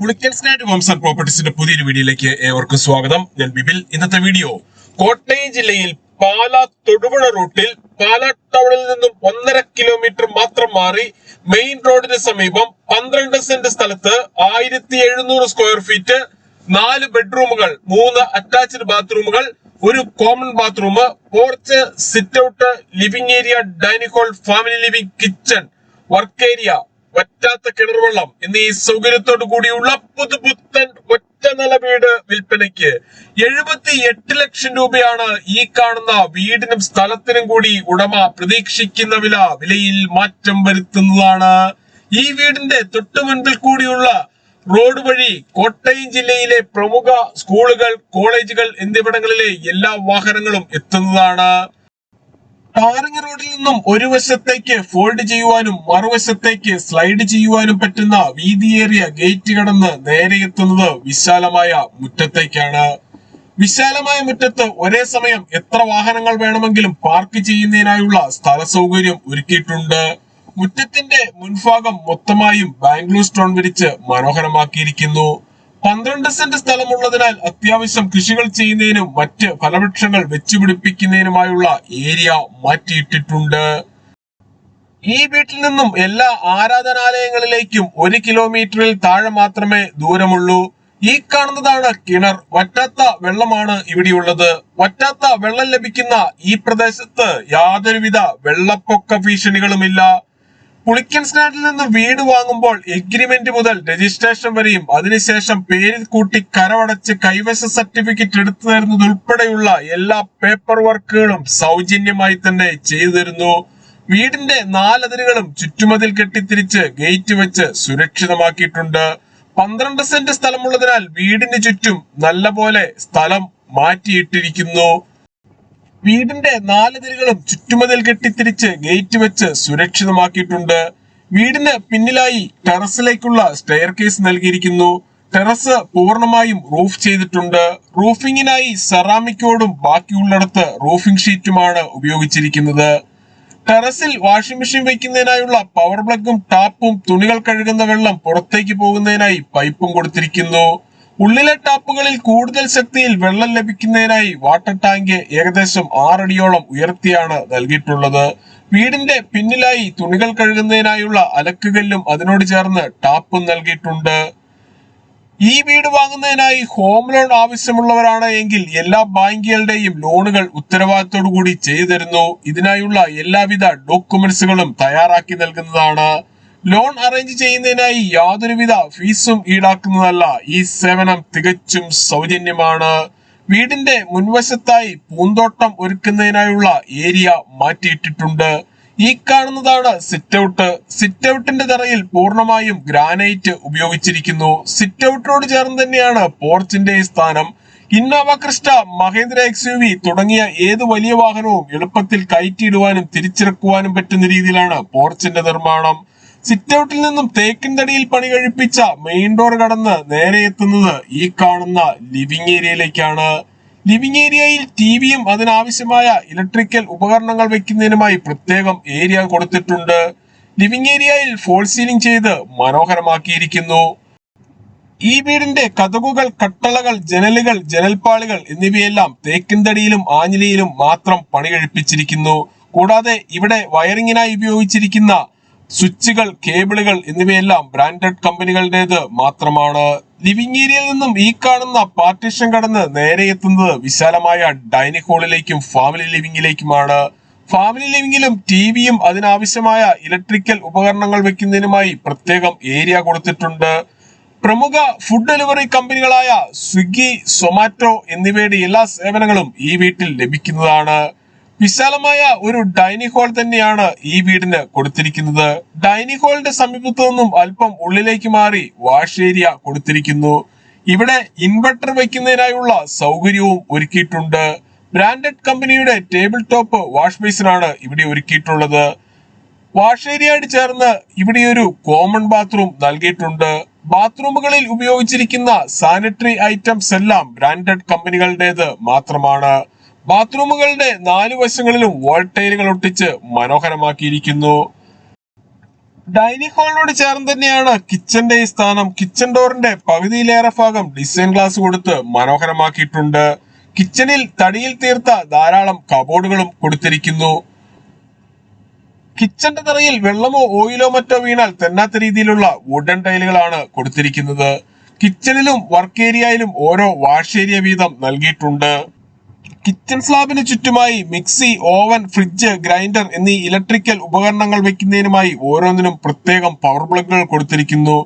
പുളിക്കൻസ്നാറ്റ് Holmes and പ്രോപ്പർട്ടീസിന്റെ പുതിയൊരു വീഡിയോയിലേക്ക് ഏവർക്കും സ്വാഗതം. ഞാൻ ബിബിൽ. ഇന്നത്തെ വീഡിയോ കോട്ടയം ജില്ലയിൽ പാലാ തൊടുപുഴ റൂട്ടിൽ പാലാ ടൗണിൽ നിന്നും 1.5 കിലോമീറ്റർ മാത്രം മാറി മെയിൻ റോഡിന് സമീപം 12 സെന്റ് സ്ഥലത്ത് 1700 സ്ക്വയർ ഫീറ്റ് 4 ബെഡ്റൂമുകൾ, 3 അറ്റാച്ച്ഡ് ബാത്റൂമുകൾ, ഒരു common bathroom, porch, sit out, living area, dining hall, family living, kitchen, work area, വറ്റാത്ത കിണർവെള്ളം എന്നീ സൗകര്യത്തോടു കൂടിയുള്ള പുതുപുത്തൻ ഒറ്റ നില വീട് വിൽപ്പനയ്ക്ക് 78 ലക്ഷം രൂപയാണ് ഈ കാണുന്ന വീടിനും സ്ഥലത്തിനും കൂടി ഉടമ പ്രതീക്ഷിക്കുന്ന വിലയിൽ മാറ്റം വരുത്തുന്നതാണ്. ഈ വീടിന്റെ തൊട്ടു മുൻപിൽ കൂടിയുള്ള റോഡ് വഴി കോട്ടയം ജില്ലയിലെ പ്രമുഖ സ്കൂളുകൾ, കോളേജുകൾ എന്നിവിടങ്ങളിലെ എല്ലാ വാഹനങ്ങളും എത്തുന്നതാണ്. ടാറിംഗ് റോഡിൽ നിന്നും ഒരു വശത്തേക്ക് ഫോൾഡ് ചെയ്യുവാനും മറുവശത്തേക്ക് സ്ലൈഡ് ചെയ്യുവാനും പറ്റുന്ന വീതിയേറിയ ഗേറ്റ് കടന്ന് നേരെ എത്തുന്നത് വിശാലമായ മുറ്റത്തേക്കാണ്. വിശാലമായ മുറ്റത്ത് ഒരേ സമയം എത്ര വാഹനങ്ങൾ വേണമെങ്കിലും പാർക്ക് ചെയ്യുന്നതിനായുള്ള സ്ഥല സൗകര്യം ഒരുക്കിയിട്ടുണ്ട്. മുറ്റത്തിന്റെ മുൻഭാഗം മൊത്തമായും ബാംഗ്ലൂർ സ്റ്റോൺ വിരിച്ച് മനോഹരമാക്കിയിരിക്കുന്നു. 12 സെന്റ് സ്ഥലമുള്ളതിനാൽ അത്യാവശ്യം കൃഷികൾ ചെയ്യുന്നതിനും മറ്റ് ഫലവൃക്ഷങ്ങൾ വെച്ചുപിടിപ്പിക്കുന്നതിനുമായുള്ള ഏരിയ മാറ്റിയിട്ടിട്ടുണ്ട്. ഈ വീട്ടിൽ നിന്നും എല്ലാ ആരാധനാലയങ്ങളിലേക്കും 1 കിലോമീറ്ററിൽ താഴെ മാത്രമേ ദൂരമുള്ളൂ. ഈ കാണുന്നതാണ് കിണർ. വറ്റാത്ത വെള്ളമാണ് ഇവിടെയുള്ളത്. വറ്റാത്ത വെള്ളം ലഭിക്കുന്ന ഈ പ്രദേശത്ത് യാതൊരുവിധ വെള്ളപ്പൊക്ക ഭീഷണികളുമില്ല. പുളിക്കൻസ്നാറ്റിൽ നിന്ന് വീട് വാങ്ങുമ്പോൾ എഗ്രിമെന്റ് മുതൽ രജിസ്ട്രേഷൻ വരെയും അതിനുശേഷം പേരിൽ കൂട്ടി കരമടച്ച് കൈവശ സർട്ടിഫിക്കറ്റ് എടുത്തു തരുന്നത് ഉൾപ്പെടെയുള്ള എല്ലാ പേപ്പർ വർക്കുകളും സൗജന്യമായി തന്നെ ചെയ്തു തരുന്നു. വീടിന്റെ 4 അതിരുകളും ചുറ്റുമതിൽ കെട്ടിത്തിരിച്ച് ഗേറ്റ് വെച്ച് സുരക്ഷിതമാക്കിയിട്ടുണ്ട്. 12 സെന്റ് സ്ഥലമുള്ളതിനാൽ വീടിന് ചുറ്റും നല്ലപോലെ സ്ഥലം മാറ്റിയിട്ടിരിക്കുന്നു. വീടിന്റെ 4 അതിരുകളും ചുറ്റുമതിൽ കെട്ടിത്തിരിച്ച് ഗേറ്റ് വെച്ച് സുരക്ഷിതമാക്കിയിട്ടുണ്ട്. വീടിന് പിന്നിലായി ടെറസിലേക്കുള്ള സ്റ്റെയർ കേസ് നൽകിയിരിക്കുന്നു. ടെറസ് പൂർണ്ണമായും റൂഫ് ചെയ്തിട്ടുണ്ട്. റൂഫിങ്ങിനായി സെറാമിക്കോടും ബാക്കിയുള്ളിടത്ത് റൂഫിംഗ് ഷീറ്റുമാണ് ഉപയോഗിച്ചിരിക്കുന്നത്. ടെറസിൽ വാഷിംഗ് മെഷീൻ വയ്ക്കുന്നതിനായുള്ള പവർ പ്ലഗും ടാപ്പും, തുണികൾ കഴുകുന്ന വെള്ളം പുറത്തേക്ക് പോകുന്നതിനായി പൈപ്പും കൊടുത്തിരിക്കുന്നു. ഉള്ളിലെ ടാപ്പുകളിൽ കൂടുതൽ ശക്തിയിൽ വെള്ളം ലഭിക്കുന്നതിനായി വാട്ടർ ടാങ്ക് ഏകദേശം 6 അടിയോളം ഉയർത്തിയാണ് നൽകിയിട്ടുള്ളത്. വീടിന്റെ പിന്നിലായി തുണികൾ കഴുകുന്നതിനായുള്ള അലക്കുകല്ലും അതിനോട് ചേർന്ന് ടാപ്പും നൽകിയിട്ടുണ്ട്. ഈ വീട് വാങ്ങുന്നതിനായി ഹോം ലോൺ ആവശ്യമുള്ളവരാണ് എങ്കിൽ എല്ലാ ബാങ്കുകളുടെയും ലോണുകൾ ഉത്തരവാദിത്തോടു കൂടി ചെയ്തു തരുന്നു. ഇതിനായുള്ള എല്ലാവിധ ഡോക്യുമെന്റ്സുകളും തയ്യാറാക്കി നൽകുന്നതാണ്. ലോൺ അറേഞ്ച് ചെയ്യുന്നതിനായി യാതൊരുവിധ ഫീസും ഈടാക്കുന്നതല്ല. ഈ സേവനം തികച്ചും സൗജന്യമാണ്. വീടിന്റെ മുൻവശത്തായി പൂന്തോട്ടം ഒരുക്കുന്നതിനായുള്ള ഏരിയ മാറ്റിയിട്ടിട്ടുണ്ട്. ഈ കാണുന്നതാണ് സിറ്റ് ഔട്ട്. സിറ്റ് ഔട്ടിന്റെ തറയിൽ പൂർണ്ണമായും ഗ്രാനൈറ്റ് ഉപയോഗിച്ചിരിക്കുന്നു. സിറ്റ് ഔട്ടിനോട് ചേർന്ന് തന്നെയാണ് പോർച്ചിന്റെ സ്ഥാനം. ഇന്നോവ ക്രിസ്റ്റ, മഹേന്ദ്ര XUV തുടങ്ങിയ ഏത് വലിയ വാഹനവും എളുപ്പത്തിൽ കയറ്റിയിടുവാനും തിരിച്ചിറക്കുവാനും പറ്റുന്ന രീതിയിലാണ് പോർച്ചിന്റെ നിർമ്മാണം. സിറ്റ് ഔട്ടിൽ നിന്നും തേക്കിൻ തടിയിൽ പണി കഴിപ്പിച്ച മെയിൻ ഡോർ കടന്ന് നേരെ എത്തുന്നത് ഈ കാണുന്ന ലിവിംഗ് ഏരിയയിലേക്കാണ്. ലിവിംഗ് ഏരിയയിൽ ടിവിയും അതിനാവശ്യമായ ഇലക്ട്രിക്കൽ ഉപകരണങ്ങൾ വെക്കുന്നതിനുമായി പ്രത്യേകം ഏരിയ കൊടുത്തിട്ടുണ്ട്. ലിവിംഗ് ഏരിയയിൽ ഫോൾ സീലിംഗ് ചെയ്ത് മനോഹരമാക്കിയിരിക്കുന്നു. ഈ വീടിന്റെ കതകുകൾ, കട്ടളകൾ, ജനലുകൾ, ജനൽപ്പാളികൾ എന്നിവയെല്ലാം തേക്കിൻ തടിയിലും ആഞ്ഞിലിയിലും മാത്രം പണി കഴിപ്പിച്ചിരിക്കുന്നു. കൂടാതെ ഇവിടെ വയറിങ്ങിനായി ഉപയോഗിച്ചിരിക്കുന്ന സ്വിച്ചുകൾ, കേബിളുകൾ എന്നിവയെല്ലാം ബ്രാൻഡഡ് കമ്പനികളുടേത് മാത്രമാണ്. ലിവിംഗ് ഏരിയയിൽ നിന്നും ഈ കാണുന്ന പാർട്ടീഷൻ കടന്ന് നേരെ എത്തുന്നത് വിശാലമായ ഡൈനിങ് ഹാളിലേക്കും ഫാമിലി ലിവിംഗിലേക്കുമാണ്. ഫാമിലി ലിവിംഗിലും ടിവിയും അതിനാവശ്യമായ ഇലക്ട്രിക്കൽ ഉപകരണങ്ങൾ വെക്കുന്നതിനുമായി പ്രത്യേകം ഏരിയ കൊടുത്തിട്ടുണ്ട്. പ്രമുഖ ഫുഡ് ഡെലിവറി കമ്പനികളായ സ്വിഗ്ഗി, സൊമാറ്റോ എന്നിവയുടെ എല്ലാ സേവനങ്ങളും ഈ വീട്ടിൽ ലഭിക്കുന്നതാണ്. വിശാലമായ ഒരു ഡൈനിങ് ഹാൾ തന്നെയാണ് ഈ വീടിന് കൊടുത്തിരിക്കുന്നത്. ഡൈനിങ് ഹാളിന്റെ സമീപത്തു നിന്നും അല്പം ഉള്ളിലേക്ക് മാറി വാഷ് ഏരിയ കൊടുത്തിരിക്കുന്നു. ഇവിടെ ഇൻവെർട്ടർ വയ്ക്കുന്നതിനായുള്ള സൗകര്യവും ഒരുക്കിയിട്ടുണ്ട്. ബ്രാൻഡഡ് കമ്പനിയുടെ ടേബിൾ ടോപ്പ് വാഷ് ബേസിനാണ് ഇവിടെ ഒരുക്കിയിട്ടുള്ളത്. വാഷ് ഏരിയയോട് ചേർന്ന് ഇവിടെ ഒരു കോമൺ ബാത്റൂം നൽകിയിട്ടുണ്ട്. ബാത്റൂമുകളിൽ ഉപയോഗിച്ചിരിക്കുന്ന സാനിറ്ററി ഐറ്റംസ് എല്ലാം ബ്രാൻഡഡ് കമ്പനികളുടേത് മാത്രമാണ്. ബാത്റൂമുകളുടെ 4 വശങ്ങളിലും വാൾ ടൈലുകൾ ഒട്ടിച്ച് മനോഹരമാക്കിയിരിക്കുന്നു. ഡൈനിങ് ഹാളിനോട് ചേർന്ന് തന്നെയാണ് കിച്ചന്റെ ഈ സ്ഥാനം. കിച്ചൺ ഡോറിന്റെ പകുതിയിലേറെ ഭാഗം ഡിസൈൻ ഗ്ലാസ് കൊടുത്ത് മനോഹരമാക്കിയിട്ടുണ്ട്. കിച്ചണിൽ തടിയിൽ തീർത്ത ധാരാളം കബോർഡുകളും കൊടുത്തിരിക്കുന്നു. കിച്ചന്റെ തറയിൽ വെള്ളമോ ഓയിലോ മറ്റോ വീണാൽ തെന്നാത്ത രീതിയിലുള്ള വുഡൻ ടൈലുകളാണ് കൊടുത്തിരിക്കുന്നത്. കിച്ചണിലും വർക്ക് ഏരിയയിലും ഓരോ വാഷ് ഏരിയ വീതം നൽകിയിട്ടുണ്ട്. കിച്ചൺ സ്ലാബിന് ചുറ്റുമായി മിക്സി, ഓവൻ, ഫ്രിഡ്ജ്, ഗ്രൈൻഡർ എന്നീ ഇലക്ട്രിക്കൽ ഉപകരണങ്ങൾ വെക്കുന്നതിനുമായി ഓരോന്നിനും പ്രത്യേകം പവർ പ്ലഗുകൾ കൊടുത്തിരിക്കുന്നു.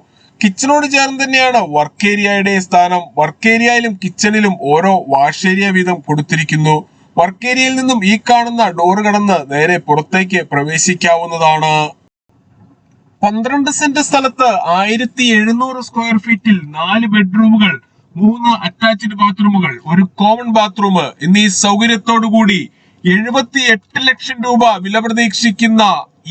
കിച്ചണോട് ചേർന്ന് തന്നെയാണ് വർക്ക് ഏരിയയുടെ സ്ഥാനം. വർക്ക് ഏരിയയിലും കിച്ചണിലും ഓരോ വാഷ് ഏരിയ വീതം കൊടുത്തിരിക്കുന്നു. വർക്ക് ഏരിയയിൽ നിന്നും ഈ കാണുന്ന ഡോർ കടന്ന് നേരെ പുറത്തേക്ക് പ്രവേശിക്കാവുന്നതാണ്. 12 സെന്റ് സ്ഥലത്ത് 1700 സ്ക്വയർ ഫീറ്റിൽ 4 ബെഡ്റൂമുകൾ, 3 അറ്റാച്ച്ഡ് ബാത്റൂമുകൾ, ഒരു കോമൺ ബാത്റൂം എന്നീ സൗകര്യത്തോടു കൂടി 78 ലക്ഷം രൂപ വില പ്രതീക്ഷിക്കുന്ന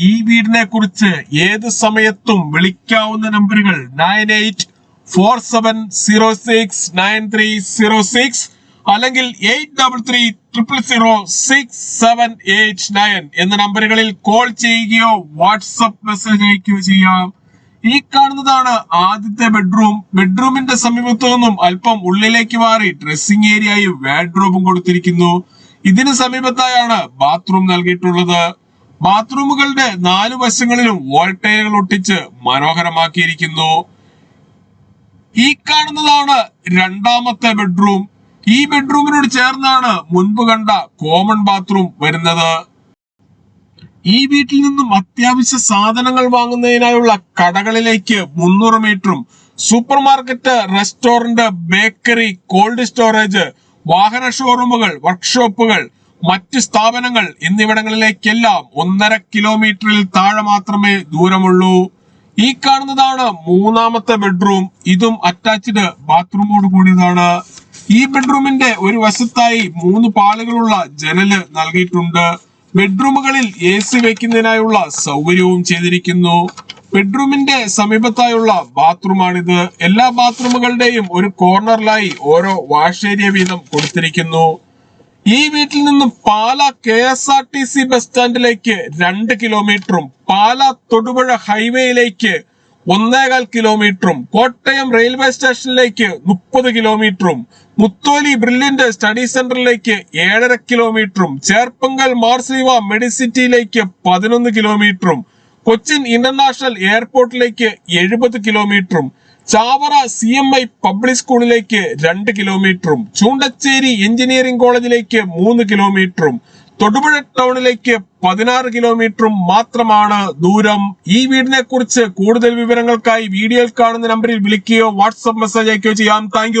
ഈ വീടിനെ കുറിച്ച് ഏത് സമയത്തും വിളിക്കാവുന്ന നമ്പറുകൾ 9847069306 അല്ലെങ്കിൽ 83300679 എന്ന നമ്പറുകളിൽ കോൾ ചെയ്യുകയോ വാട്സപ്പ് മെസ്സേജ് അയക്കുകയോ ചെയ്യാം. ഈ കാണുന്നതാണ് ആദ്യത്തെ ബെഡ്റൂം. ബെഡ്റൂമിന്റെ സമീപത്തു നിന്നും അല്പം ഉള്ളിലേക്ക് മാറി ഡ്രസ്സിംഗ് ഏരിയയും വാർഡ്രോബും കൊടുത്തിരിക്കുന്നു. ഇതിന് സമീപത്തായാണ് ബാത്റൂം നൽകിയിട്ടുള്ളത്. ബാത്റൂമുകളുടെ 4 വശങ്ങളിലും വോൾട്ടേജുകൾ ഒട്ടിച്ച് മനോഹരമാക്കിയിരിക്കുന്നു. ഈ കാണുന്നതാണ് രണ്ടാമത്തെ ബെഡ്റൂം. ഈ ബെഡ്റൂമിനോട് ചേർന്നാണ് മുൻപ് കണ്ട കോമൺ ബാത്റൂം വരുന്നത്. ഈ വീട്ടിൽ നിന്നും അത്യാവശ്യ സാധനങ്ങൾ വാങ്ങുന്നതിനായുള്ള കടകളിലേക്ക് 300 മീറ്ററും super market, restaurant, bakery, cold storage, വാഹന ഷോറൂമുകൾ, വർക്ക്ഷോപ്പുകൾ, മറ്റ് സ്ഥാപനങ്ങൾ എന്നിവിടങ്ങളിലേക്കെല്ലാം 1.5 കിലോമീറ്ററിൽ താഴെ മാത്രമേ ദൂരമുള്ളൂ. ഈ കാണുന്നതാണ് മൂന്നാമത്തെ ബെഡ്റൂം. ഇതും അറ്റാച്ച്ഡ് ബാത്റൂമോട് കൂടിയതാണ്. ഈ ബെഡ്റൂമിന്റെ ഒരു വശത്തായി 3 പാളികളുള്ള ജനല് നൽകിയിട്ടുണ്ട്. ബെഡ്റൂമുകളിൽ AC വെക്കുന്നതിനായുള്ള സൗകര്യവും ചെയ്തിരിക്കുന്നു. ബെഡ്റൂമിന്റെ സമീപത്തായുള്ള ബാത്റൂമാണിത്. എല്ലാ ബാത്റൂമുകളുടെയും ഒരു കോർണറിലായി ഓരോ വാഷ് ഏരിയ വീതം കൊടുത്തിരിക്കുന്നു. ഈ വീട്ടിൽ നിന്നും പാല KSRTC ബസ് സ്റ്റാൻഡിലേക്ക് 2 കിലോമീറ്ററും പാല തൊടുപുഴ ഹൈവേയിലേക്ക് 1.25 കിലോമീറ്ററും കോട്ടയം റെയിൽവേ സ്റ്റേഷനിലേക്ക് 30 കിലോമീറ്ററും മുത്തോലി ബ്രില്യന്റ് സ്റ്റഡി സെന്ററിലേക്ക് 7.5 കിലോമീറ്ററും ചേർപ്പങ്കൽ മാർസിവ മെഡിസിറ്റിയിലേക്ക് 11 കിലോമീറ്ററും കൊച്ചിൻ ഇന്റർനാഷണൽ എയർപോർട്ടിലേക്ക് 70 കിലോമീറ്ററും ചാവറ CMI പബ്ലിക് സ്കൂളിലേക്ക് 2 കിലോമീറ്ററും ചൂണ്ടച്ചേരി എഞ്ചിനീയറിംഗ് കോളേജിലേക്ക് 3 കിലോമീറ്ററും തൊടുപുഴ ടൗണിലേക്ക് 16 കിലോമീറ്ററും മാത്രമാണ് ദൂരം. ഈ വീടിനെ കുറിച്ച് കൂടുതൽ വിവരങ്ങൾക്കായി വീഡിയോയിൽ കാണുന്ന നമ്പറിൽ വിളിക്കുകയോ വാട്സ്ആപ്പ് മെസ്സേജ് അയക്കുകയോ ചെയ്യാം. താങ്ക്